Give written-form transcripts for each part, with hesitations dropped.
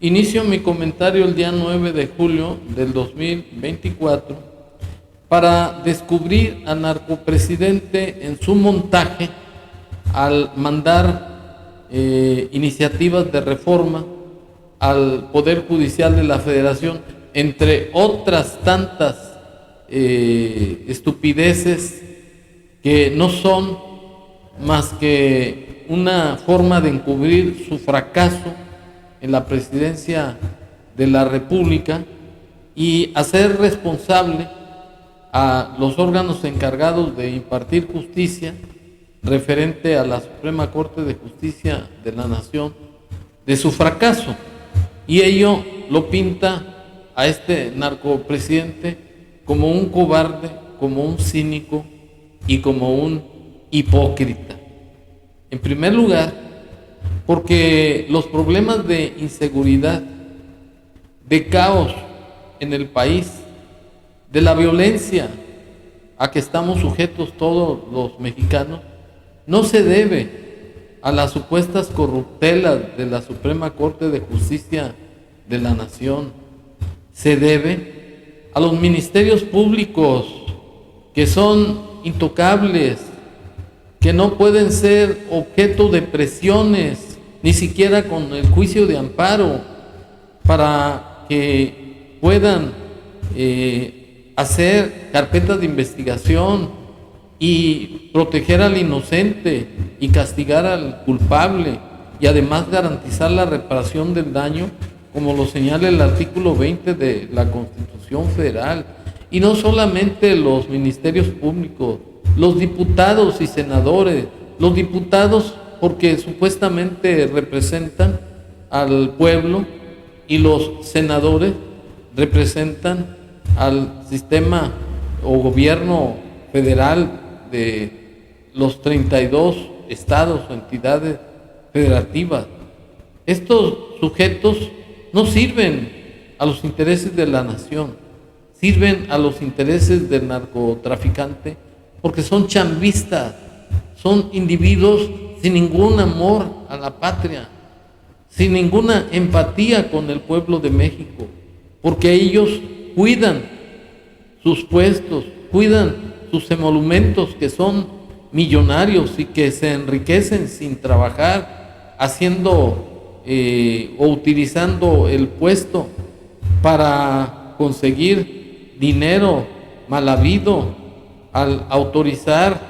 Inicio mi comentario el día 9 de julio del 2024 para descubrir al narcopresidente en su montaje al mandar iniciativas de reforma al Poder Judicial de la Federación, entre otras tantas estupideces que no son más que una forma de encubrir su fracaso en la presidencia de la República y hacer responsable a los órganos encargados de impartir justicia referente a la Suprema Corte de Justicia de la Nación de su fracaso. Y ello lo pinta a este narcopresidente como un cobarde, como un cínico y como un hipócrita. En primer lugar, porque los problemas de inseguridad, de caos en el país, de la violencia a que estamos sujetos todos los mexicanos, no se debe a las supuestas corruptelas de la Suprema Corte de Justicia de la Nación, se debe a los ministerios públicos que son intocables, que no pueden ser objeto de presiones, ni siquiera con el juicio de amparo, para que puedan hacer carpetas de investigación y proteger al inocente y castigar al culpable, y además garantizar la reparación del daño, como lo señala el artículo 20 de la Constitución Federal. Y no solamente los ministerios públicos, los diputados y senadores, los diputados porque supuestamente representan al pueblo, y los senadores representan al sistema o gobierno federal de los 32 estados o entidades federativas. Estos sujetos no sirven a los intereses de la nación, sirven a los intereses del narcotraficante, porque son chambistas, son individuos sin ningún amor a la patria, sin ninguna empatía con el pueblo de México, porque ellos cuidan sus puestos, cuidan sus emolumentos, que son millonarios y que se enriquecen sin trabajar, haciendo o utilizando el puesto para conseguir dinero mal habido al autorizar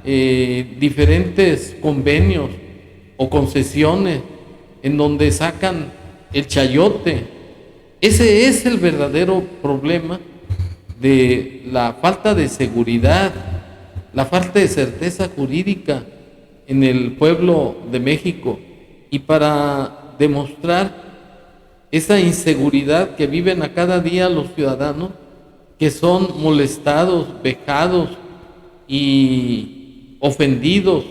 diferentes convenios o concesiones en donde sacan el chayote. Ese es el verdadero problema de la falta de seguridad, la falta de certeza jurídica en el pueblo de México. Y para demostrar esa inseguridad que viven a cada día los ciudadanos, que son molestados, vejados y ofendidos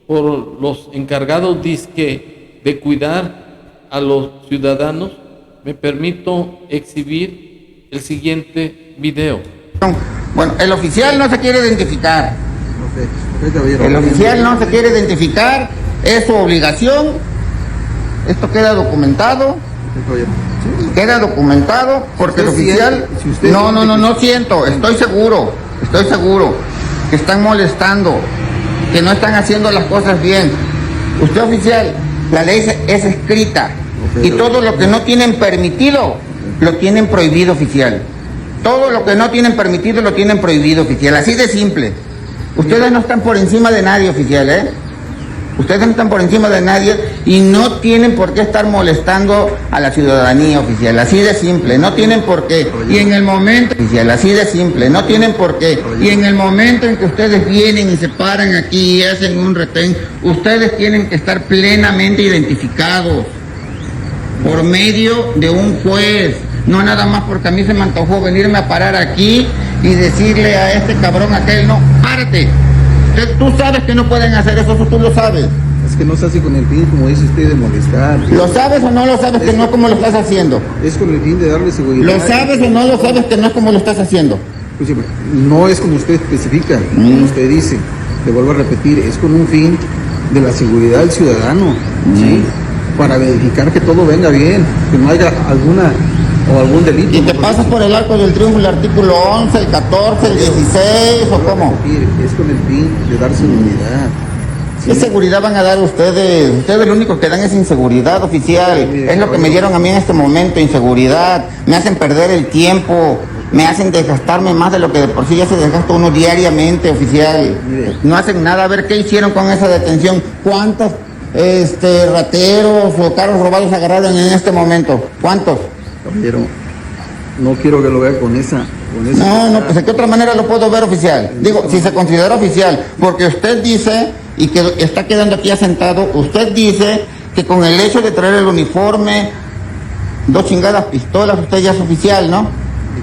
por los encargados dizque de cuidar a los ciudadanos, me permito exhibir el siguiente video. Bueno, el oficial no se quiere identificar. El oficial no se quiere identificar, es su obligación. Esto queda documentado. Queda documentado porque el oficial... No siento, estoy seguro que están molestando, que no están haciendo las cosas bien. Usted, oficial, la ley es escrita, y todo lo que no tienen permitido, lo tienen prohibido, oficial. Todo lo que no tienen permitido, lo tienen prohibido, oficial. Así de simple. Ustedes no están por encima de nadie, oficial, ¿eh? Ustedes no están por encima de nadie y no tienen por qué estar molestando a la ciudadanía, oficial. Así de simple, no tienen por qué. Y en el momento, oficial, así de simple, no tienen por qué. Y en el momento en que ustedes vienen y se paran aquí y hacen un retén, ustedes tienen que estar plenamente identificados por medio de un juez. No nada más porque a mí se me antojó venirme a parar aquí y decirle a este cabrón aquel, no, párate. Tú sabes que no pueden hacer eso tú lo sabes. Es que no se hace con el fin, como dice usted, de molestar. ¿Lo sabes o no lo sabes que no es como lo estás haciendo? Es con el fin de darle seguridad. ¿Lo sabes o no lo sabes que no es como lo estás haciendo? Pues, no es como usted especifica, como usted dice. Le vuelvo a repetir, es con un fin de la seguridad del ciudadano, ¿sí? para verificar que todo venga bien, que no haya algún delito. ¿Y te pasas por el arco del triunfo el artículo 11, el 14, el 16 o cómo? Es con el fin de dar seguridad. ¿Qué seguridad van a dar ustedes? Ustedes lo único que dan es inseguridad, oficial. Es lo que me dieron a mí en este momento, inseguridad. Me hacen perder el tiempo, me hacen desgastarme más de lo que de por sí ya se desgasta uno diariamente, oficial. No hacen nada. A ver, ¿qué hicieron con esa detención? ¿Cuántos rateros o carros robados agarraron en este momento? ¿Cuántos? Caballero, no quiero que lo vea con esa... No, pues ¿de qué otra manera lo puedo ver, oficial? Digo, si se considera oficial, porque usted dice, y que está quedando aquí asentado, usted dice que con el hecho de traer el uniforme, 2 chingadas pistolas, usted ya es oficial, ¿no?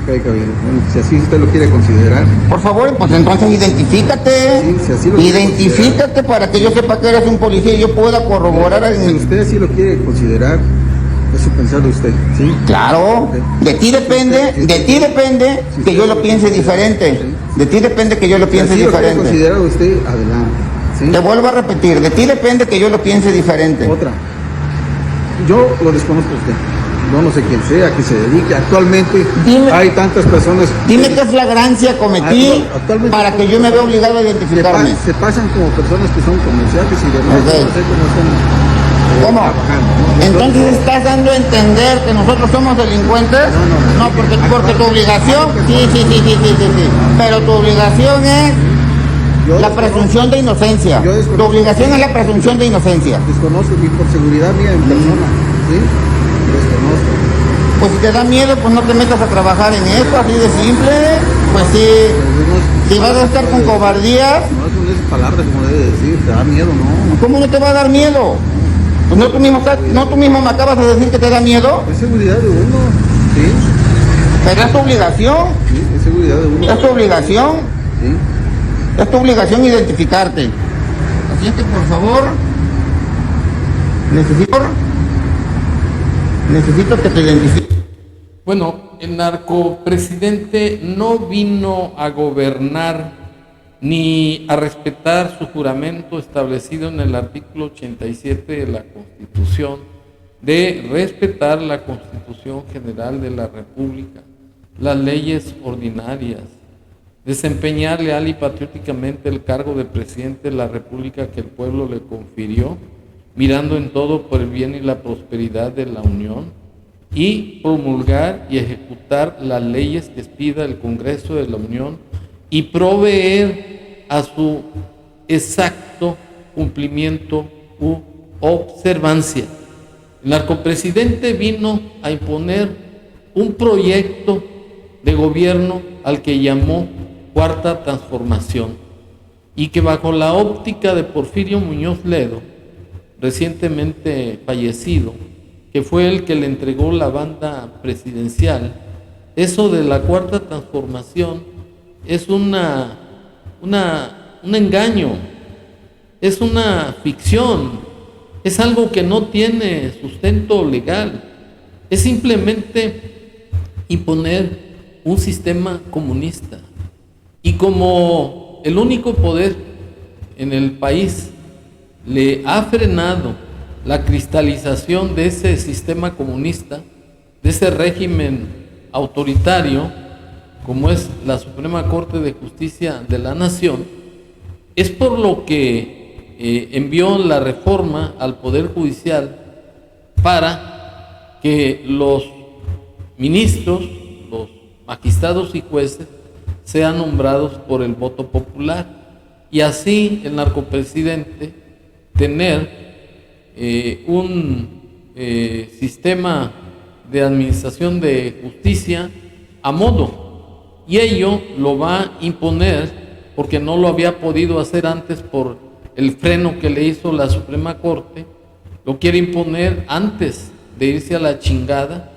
Bueno, si así usted lo quiere considerar. Por favor, pues entonces identifícate. Sí, si así lo Identifícate para que yo sepa que eres un policía y yo pueda corroborar. Si usted así lo quiere considerar, eso pensado usted, ¿sí? Claro, Okay. de ti depende que yo lo piense diferente. De ti depende que yo lo piense Si así diferente. lo quiere considerar usted, adelante. ¿Sí? Te vuelvo a repetir, de ti depende que yo lo piense diferente. Otra. Yo lo desconozco a usted. Yo no sé quién sea, a qué se dedique. Actualmente hay tantas personas. Dime qué flagrancia cometí para que yo me vea obligado a identificarme. Se pasan como personas que son comerciantes y demás. Okay. No sé cómo están ¿Cómo? trabajando, ¿no? Entonces estás dando a entender que nosotros somos delincuentes. No, porque tu obligación, sí. Pero tu obligación es la presunción de inocencia. Tu obligación es la presunción de inocencia. Desconozco y por seguridad mía en persona, ¿sí? Desconozco. Pues si te da miedo, pues no te metas a trabajar en esto, así de simple. Pues sí, si vas a estar con cobardía. No son esas palabras como debe decir, te da miedo, ¿no? ¿Cómo no te va a dar miedo? Pues tú mismo me acabas de decir que te da miedo. Es seguridad de uno, ¿sí? Pero es tu obligación. Sí, es seguridad de uno. Es tu obligación. Sí. Es tu obligación identificarte. Así es que por favor, necesito que te identifiques. Bueno, el narcopresidente no vino a gobernar ni a respetar su juramento establecido en el artículo 87 de la Constitución, de respetar la Constitución General de la República, las leyes ordinarias, desempeñar leal y patrióticamente el cargo de presidente de la República que el pueblo le confirió, mirando en todo por el bien y la prosperidad de la Unión, y promulgar y ejecutar las leyes que expida el Congreso de la Unión y proveer a su exacto cumplimiento u observancia. El narcopresidente vino a imponer un proyecto de gobierno al que llamó Cuarta Transformación, y que bajo la óptica de Porfirio Muñoz Ledo, recientemente fallecido, que fue el que le entregó la banda presidencial, eso de la Cuarta Transformación es un engaño, es una ficción, es algo que no tiene sustento legal, es simplemente imponer un sistema comunista. Y como el único poder en el país le ha frenado la cristalización de ese sistema comunista, de ese régimen autoritario, como es la Suprema Corte de Justicia de la Nación, es por lo que envió la reforma al Poder Judicial para que los ministros, los magistrados y jueces sean nombrados por el voto popular, y así el narcopresidente tener un sistema de administración de justicia a modo. Y ello lo va a imponer porque no lo había podido hacer antes por el freno que le hizo la Suprema Corte. Lo quiere imponer antes de irse a la chingada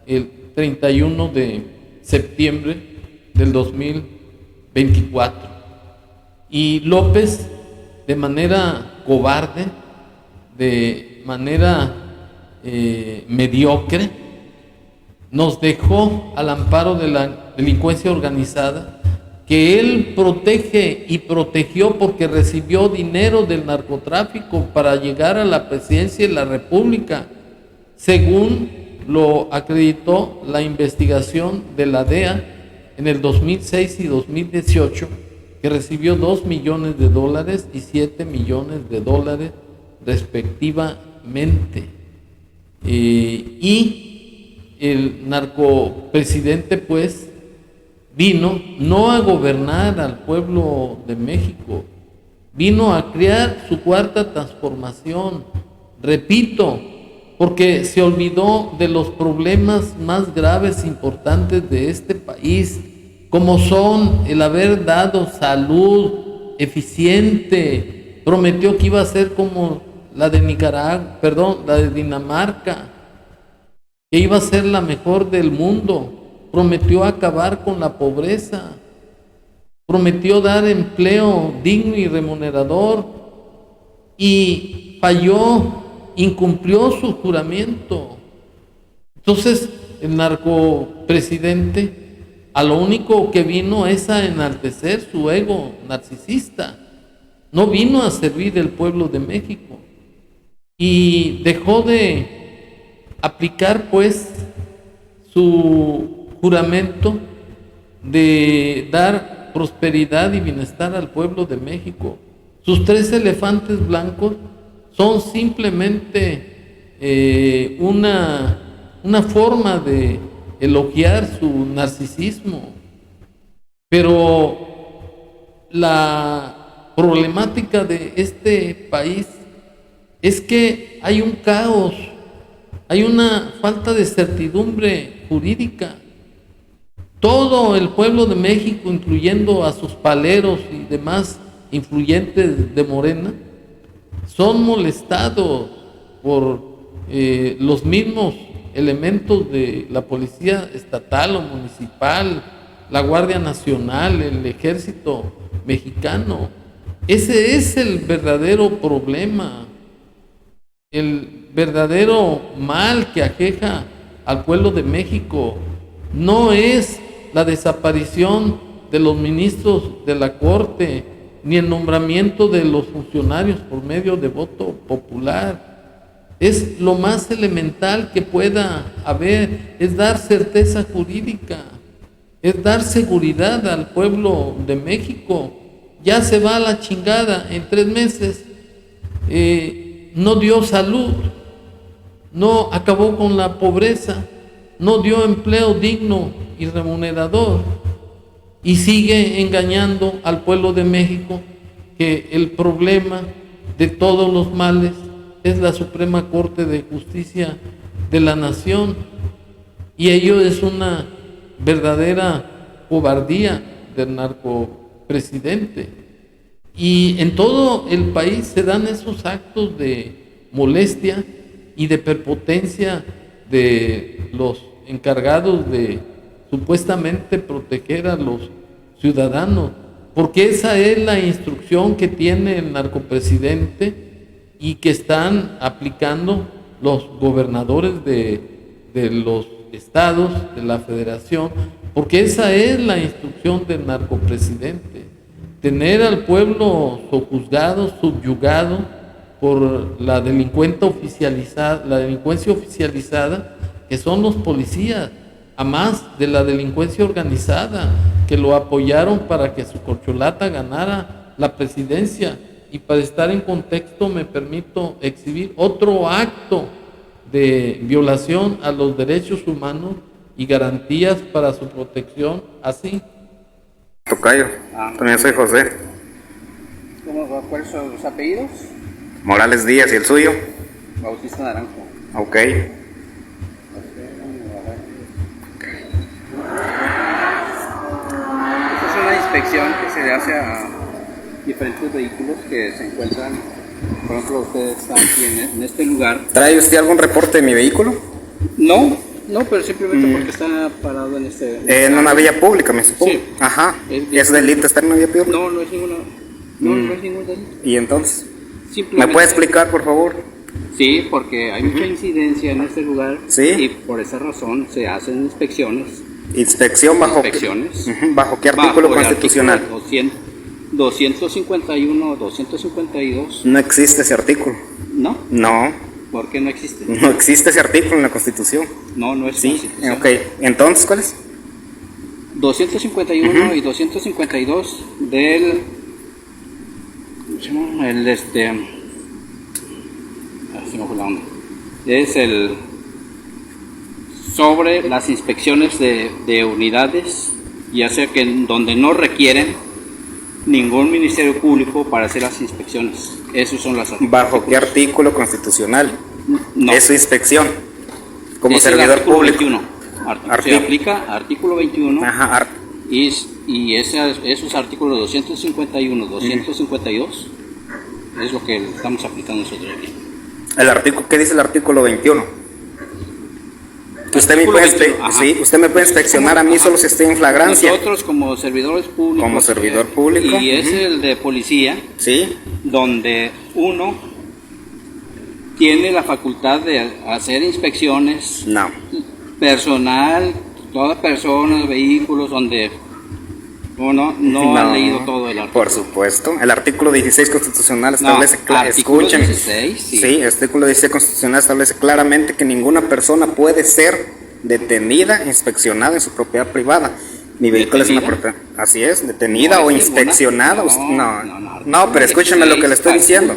el 31 de septiembre del 2024. Y López, de manera cobarde, de manera mediocre, nos dejó al amparo de la delincuencia organizada, que él protege y protegió porque recibió dinero del narcotráfico para llegar a la presidencia de la República, según lo acreditó la investigación de la DEA en el 2006 y 2018, que recibió $2 millones y $7 millones respectivamente. Y el narcopresidente pues vino no a gobernar al pueblo de México, vino a crear su cuarta transformación, repito, porque se olvidó de los problemas más graves e importantes de este país, como son el haber dado salud eficiente. Prometió que iba a ser como la de la de Dinamarca, que iba a ser la mejor del mundo. Prometió acabar con la pobreza, prometió dar empleo digno y remunerador, y falló, incumplió su juramento. Entonces el narcopresidente a lo único que vino es a enaltecer su ego narcisista, no vino a servir el pueblo de México, y dejó de aplicar pues su juramento de dar prosperidad y bienestar al pueblo de México. Sus 3 elefantes blancos son simplemente una forma de elogiar su narcisismo, pero la problemática de este país es que hay un caos, hay una falta de certidumbre jurídica. Todo el pueblo de México, incluyendo a sus paleros y demás influyentes de Morena, son molestados por los mismos elementos de la policía estatal o municipal, la Guardia Nacional, el Ejército Mexicano. Ese es el verdadero problema, el verdadero mal que aqueja al pueblo de México. No es la desaparición de los ministros de la Corte, ni el nombramiento de los funcionarios por medio de voto popular. Es lo más elemental que pueda haber, es dar certeza jurídica, es dar seguridad al pueblo de México. Ya se va a la chingada en 3 meses, no dio salud, no acabó con la pobreza, no dio empleo digno y remunerador, y sigue engañando al pueblo de México que el problema de todos los males es la Suprema Corte de Justicia de la Nación, y ello es una verdadera cobardía del narcopresidente. Y en todo el país se dan esos actos de molestia y de prepotencia de los encargados de supuestamente proteger a los ciudadanos, porque esa es la instrucción que tiene el narcopresidente y que están aplicando los gobernadores de los estados, de la federación, porque esa es la instrucción del narcopresidente: tener al pueblo sojuzgado, subyugado por la delincuencia oficializada, que son los policías, a más de la delincuencia organizada, que lo apoyaron para que su corcholata ganara la presidencia. Y para estar en contexto me permito exhibir otro acto de violación a los derechos humanos y garantías para su protección, así. Tocayo, también soy José. ¿Cuáles son los apellidos? Morales Díaz, ¿y el suyo? Bautista Naranjo. Ok. Esta es una inspección que se le hace a diferentes vehículos que se encuentran. Por ejemplo, usted está aquí en este lugar. ¿Trae usted algún reporte de mi vehículo? No, pero simplemente porque está parado en este... en una vía pública, me supongo. Sí. Ajá. ¿Es delito estar en una vía pública? No es ninguna... No es ningún delito. ¿Y entonces? Simplemente... ¿Me puede explicar, por favor? Sí, porque hay mucha incidencia en este lugar. Sí. Y por esa razón se hacen inspecciones Inspección bajo, inspecciones. ¿bajo qué artículo Bajo el constitucional? artículo 251, 252. No existe ese artículo. ¿No? No, ¿Por qué no existe? no existe ese artículo en la Constitución. No es Sí, constitución. ok. Entonces, ¿cuál es? 251 y 252 del... ¿Cómo se llama? Se me fue la onda. Es el... sobre las inspecciones de unidades, ya sea que donde no requieren ningún ministerio público para hacer las inspecciones. Esos son las ¿Bajo qué artículo constitucional? No. Es su inspección. Como Es el servidor artículo público. 21. Se aplica artículo 21 Ajá, y esos artículos 251, 252 es lo que estamos aplicando nosotros aquí. el artículo, ¿qué dice el artículo 21? Usted me, Artículo puede 21, sí, usted me puede inspeccionar a mí solo si estoy en flagrancia. Nosotros como servidores públicos. Como servidor público. Y es el de policía, Sí, donde uno tiene la facultad de hacer inspecciones no. personal, todas personas, vehículos, donde uno no ha leído todo el artículo. Por supuesto. El artículo 16 constitucional establece, artículo escuchen, 16, sí. el artículo 16 constitucional establece claramente que ninguna persona puede ser detenida, inspeccionada en su propiedad privada. Mi vehículo es una propiedad. Así es, detenida No o es inspeccionada. ninguna. No, pero escúcheme lo que le estoy diciendo.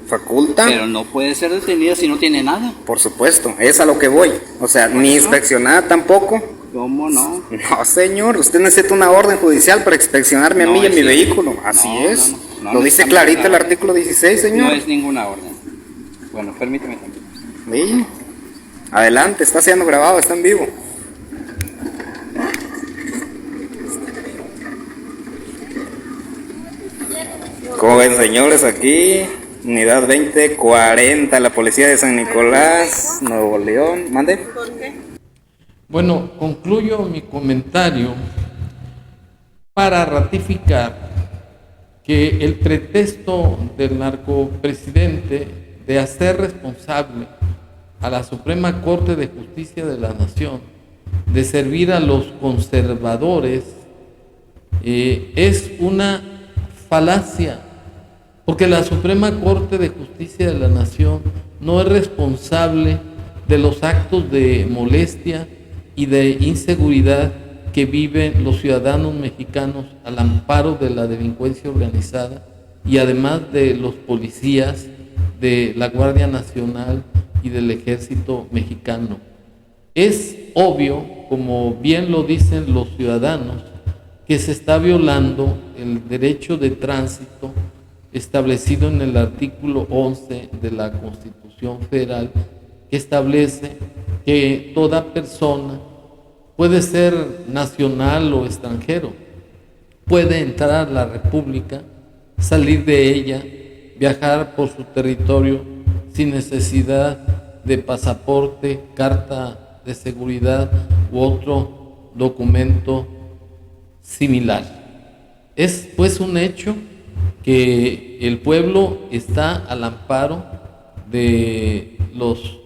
Faculta. Pero no puede ser detenida si no tiene nada. Por supuesto, es a lo que voy. O sea, ni inspeccionada tampoco. ¿Cómo no? No, señor, usted necesita una orden judicial para inspeccionarme a mí y en mi vehículo. Así No, es. no Lo dice necesitamos clarito el nada. artículo 16, señor. No es ninguna orden. Bueno, permítame también. Sí. Adelante, está siendo grabado, está en vivo. Como ven, señores, aquí, unidad 2040, la policía de San Nicolás, Nuevo León. ¿Mande? Bueno, concluyo mi comentario para ratificar que el pretexto del narcopresidente de hacer responsable a la Suprema Corte de Justicia de la Nación de servir a los conservadores es una falacia, porque la Suprema Corte de Justicia de la Nación no es responsable de los actos de molestia y de inseguridad que viven los ciudadanos mexicanos al amparo de la delincuencia organizada y además de los policías de la Guardia Nacional y del Ejército Mexicano. Es obvio, como bien lo dicen los ciudadanos, que se está violando el derecho de tránsito establecido en el artículo 11 de la Constitución Federal, que establece que toda persona, puede ser nacional o extranjero, puede entrar a la República, salir de ella, viajar por su territorio sin necesidad de pasaporte, carta de seguridad u otro documento similar. Es pues un hecho que el pueblo está al amparo de los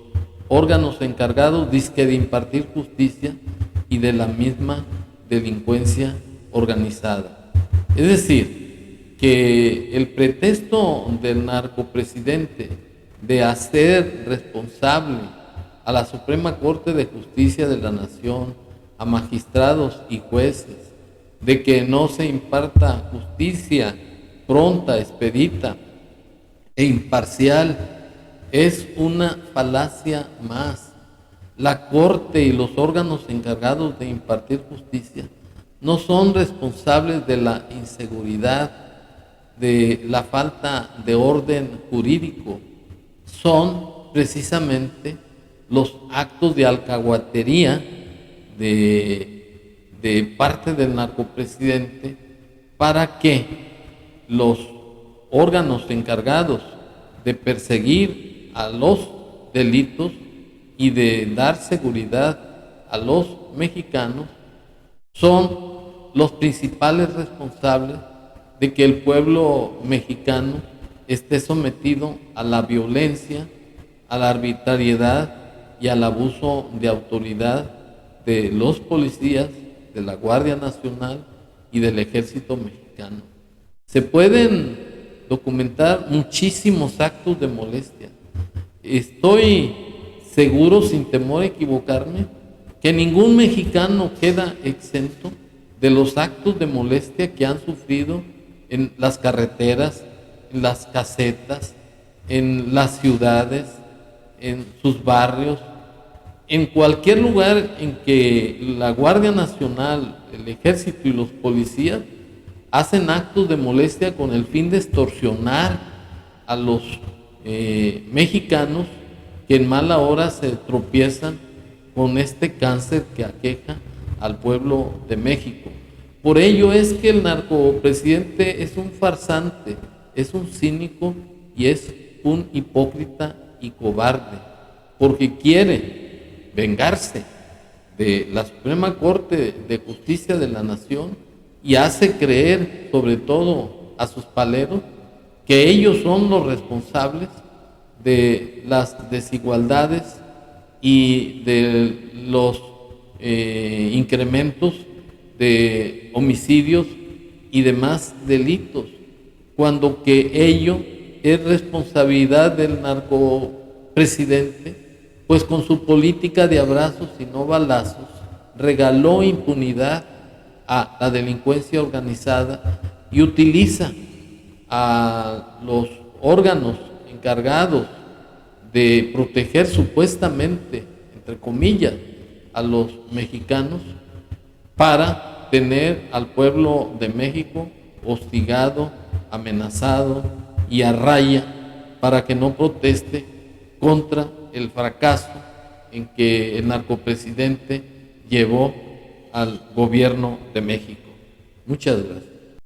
órganos encargados dizque de impartir justicia y de la misma delincuencia organizada. Es decir, que el pretexto del narcopresidente de hacer responsable a la Suprema Corte de Justicia de la Nación, a magistrados y jueces, de que no se imparta justicia pronta, expedita e imparcial, es una falacia más. La Corte y los órganos encargados de impartir justicia no son responsables de la inseguridad, de la falta de orden jurídico, son precisamente los actos de alcahuetería de parte del narcopresidente para que los órganos encargados de perseguir a los delitos y de dar seguridad a los mexicanos son los principales responsables de que el pueblo mexicano esté sometido a la violencia, a la arbitrariedad y al abuso de autoridad de los policías de la Guardia Nacional y del Ejército Mexicano. Se pueden documentar muchísimos actos de molestia. Estoy seguro, sin temor a equivocarme, que ningún mexicano queda exento de los actos de molestia que han sufrido en las carreteras, en las casetas, en las ciudades, en sus barrios, en cualquier lugar en que la Guardia Nacional, el Ejército y los policías hacen actos de molestia con el fin de extorsionar a los mexicanos que en mala hora se tropiezan con este cáncer que aqueja al pueblo de México. Por ello es que el narcopresidente es un farsante, es un cínico y es un hipócrita y cobarde, porque quiere vengarse de la Suprema Corte de Justicia de la Nación y hace creer, sobre todo a sus paleros, que ellos son los responsables de las desigualdades y de los incrementos de homicidios y demás delitos, cuando que ello es responsabilidad del narcopresidente, pues con su política de abrazos y no balazos regaló impunidad a la delincuencia organizada y utiliza a los órganos encargados de proteger supuestamente, entre comillas, a los mexicanos para tener al pueblo de México hostigado, amenazado y a raya para que no proteste contra el fracaso en que el narcopresidente llevó al gobierno de México. Muchas gracias.